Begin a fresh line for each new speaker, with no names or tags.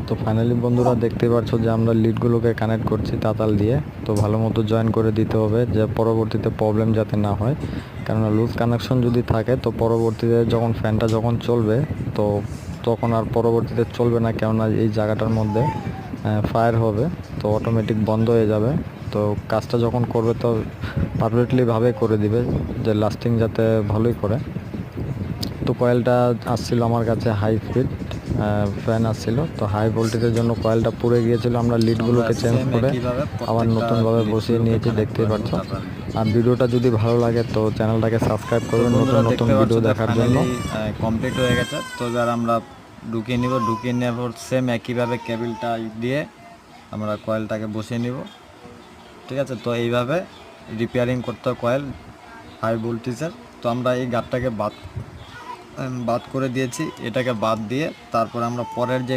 তো ফাইনালি বন্ধুরা দেখতে পাচ্ছ যে আমরা লিডগুলোকে কানেক্ট করছি তাতাল দিয়ে। তো ভালো মতো জয়েন করে দিতে হবে যে পরবর্তীতে প্রবলেম যাতে না হয়, কেননা লুজ কানেকশন যদি থাকে তো পরবর্তীতে যখন ফ্যানটা যখন চলবে তো তখন আর পরবর্তীতে চলবে না, কেননা এই জায়গাটার মধ্যে ফায়ার হবে, তো অটোমেটিক বন্ধ হয়ে যাবে। তো কাজটা যখন করবে তো পারফেক্টলিভাবে করে দিবে, যে লাস্টিং যাতে ভালোই করে। তো কয়েলটা আসছিল আমার কাছে হাই স্পিড ফ্যান আসছিল, তো হাই ভোল্টেজের জন্য কয়েলটা পুড়ে গিয়েছিল। আমরা লিডগুলোকে চেঞ্জ করে আবার নতুনভাবে বসিয়ে নিয়েছি, দেখতেই পাচ্ছ। আর ভিডিওটা যদি ভালো লাগে তো চ্যানেলটাকে সাবস্ক্রাইব করবেন নতুন নতুন ভিডিও দেখার জন্য।
কমপ্লিট হয়ে গেছে। তো এবার আমরা ঢুকিয়ে নিব, ঢুকিয়ে নেওয়ার সেম একইভাবে কেবলটা দিয়ে আমরা কয়েলটাকে বসিয়ে নিব। ঠিক আছে, তো এইভাবে রিপেয়ারিং করতে হয় কয়েল হাই ভোল্টেজের। তো আমরা এই গাঁটটাকে বাদ করে দিয়েছি, এটাকে বাদ দিয়ে তারপর আমরা পরের যে